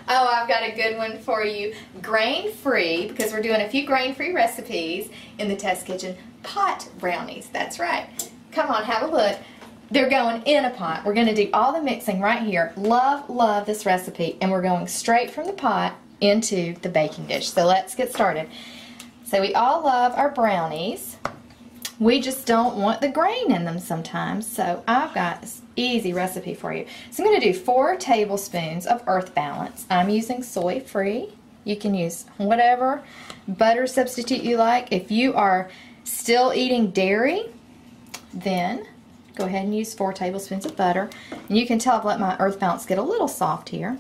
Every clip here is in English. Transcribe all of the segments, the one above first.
Oh, I've got a good one for you. Grain-free, because we're doing a few grain-free recipes in the test kitchen. Pot brownies, that's right. Come on, have a look. They're going in a pot. We're going to do all the mixing right here. Love, love this recipe. And we're going straight from the pot into the baking dish. So let's get started. So we all love our brownies. We just don't want the grain in them sometimes. So I've got this easy recipe for you. So I'm going to do 4 tablespoons of Earth Balance. I'm using soy-free. You can use whatever butter substitute you like. If you are still eating dairy, then go ahead and use 4 tablespoons of butter. And you can tell I've let my Earth Balance get a little soft here.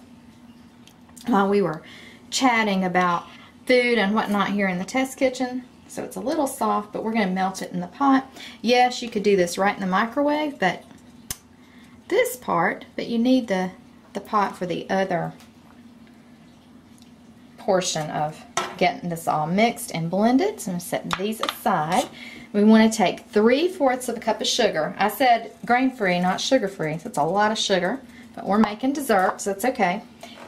While we were chatting about food and whatnot here in the test kitchen. So it's a little soft, but we're going to melt it in the pot. Yes, you could do this right in the microwave, but you need the pot for the other portion of getting this all mixed and blended. So I'm going to set these aside. We want to take 3/4 of a cup of sugar. I said grain-free, not sugar-free. So it's a lot of sugar, but we're making dessert, so it's okay.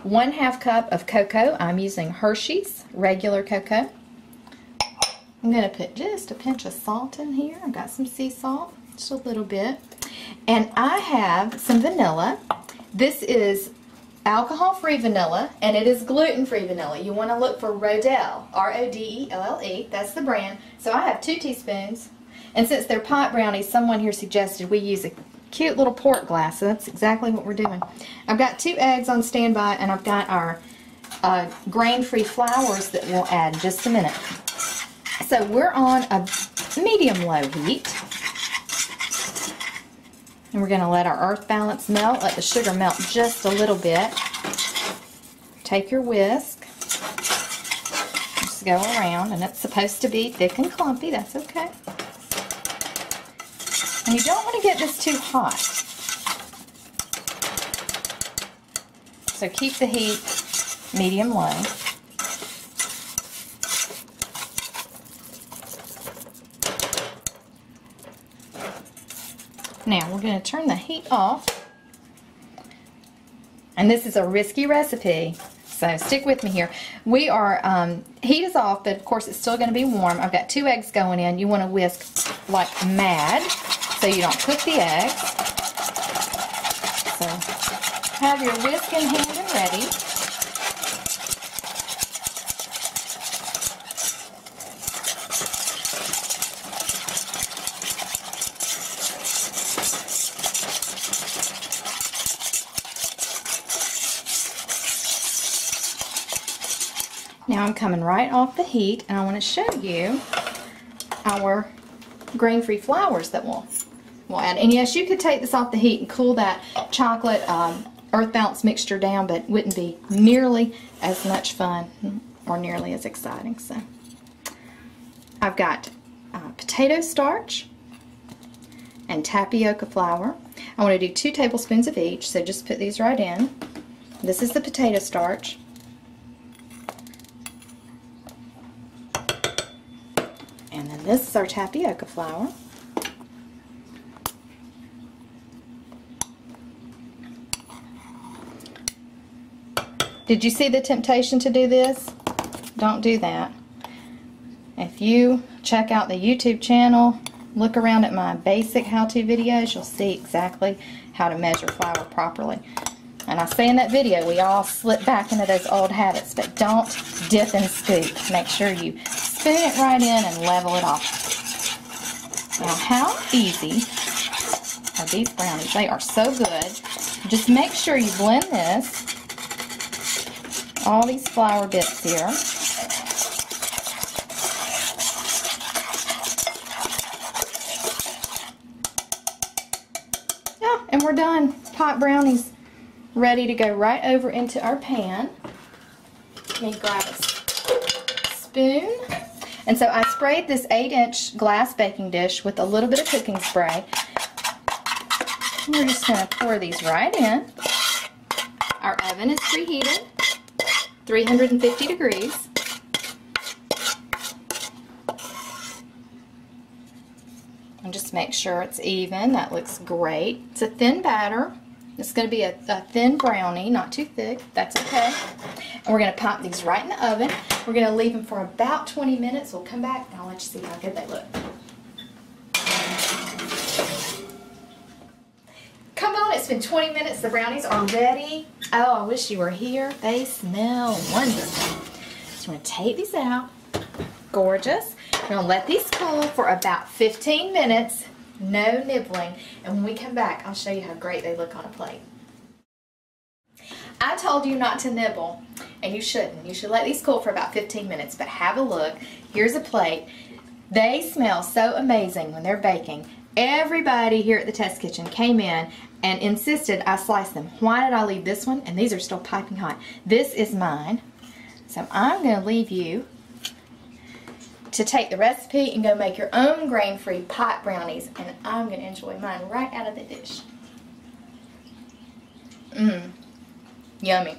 1/2 cup of cocoa. I'm using Hershey's regular cocoa. I'm going to put just a pinch of salt in here. I've got some sea salt, just a little bit. And I have some vanilla. This is alcohol-free vanilla, and it is gluten-free vanilla. You want to look for Rodelle, R-O-D-E-L-L-E. That's the brand. So I have 2 teaspoons. And since they're pot brownies, someone here suggested we use a cute little port glass, so that's exactly what we're doing. I've got 2 eggs on standby, and I've got our grain-free flours that we'll add in just a minute. So we're on a medium-low heat. And we're going to let our Earth Balance melt, let the sugar melt just a little bit. Take your whisk, just go around, and it's supposed to be thick and clumpy, that's okay. And you don't want to get this too hot. So keep the heat medium-low. Now we're going to turn the heat off, and this is a risky recipe, so stick with me here. We are, heat is off, but of course it's still going to be warm. I've got 2 eggs going in. You want to whisk like mad so you don't cook the eggs. So have your whisk in hand and ready. Now I'm coming right off the heat, and I want to show you our grain-free flours that we'll add. And yes, you could take this off the heat and cool that chocolate Earth Balance mixture down, but it wouldn't be nearly as much fun or nearly as exciting. So I've got potato starch and tapioca flour. I want to do 2 tablespoons of each, so just put these right in. This is the potato starch. And then this is our tapioca flour. Did you see the temptation to do this? Don't do that. If you check out the YouTube channel, look around at my basic how-to videos, you'll see exactly how to measure flour properly. And I say in that video, we all slip back into those old habits, but don't dip and scoop. Make sure you spoon it right in and level it off. Now, how easy are these brownies? They are so good. Just make sure you blend this, all these flour bits here. Yeah, and we're done. Pot brownies ready to go right over into our pan. Let me grab a spoon. And so I sprayed this 8-inch glass baking dish with a little bit of cooking spray. We're just going to pour these right in. Our oven is preheated, 350 degrees. And just make sure it's even. That looks great. It's a thin batter. It's going to be a thin brownie, not too thick. That's okay. And we're going to pop these right in the oven. We're going to leave them for about 20 minutes. We'll come back and I'll let you see how good they look. Come on, it's been 20 minutes. The brownies are ready. Oh, I wish you were here. They smell wonderful. So we're going to take these out. Gorgeous. We're going to let these cool for about 15 minutes. No nibbling. And when we come back, I'll show you how great they look on a plate. I told you not to nibble, and you shouldn't. You should let these cool for about 15 minutes, but have a look. Here's a plate. They smell so amazing when they're baking. Everybody here at the test kitchen came in and insisted I slice them. Why did I leave this one? And these are still piping hot. This is mine. So I'm going to leave you to take the recipe and go make your own grain-free pot brownies, and I'm going to enjoy mine right out of the dish. Yummy.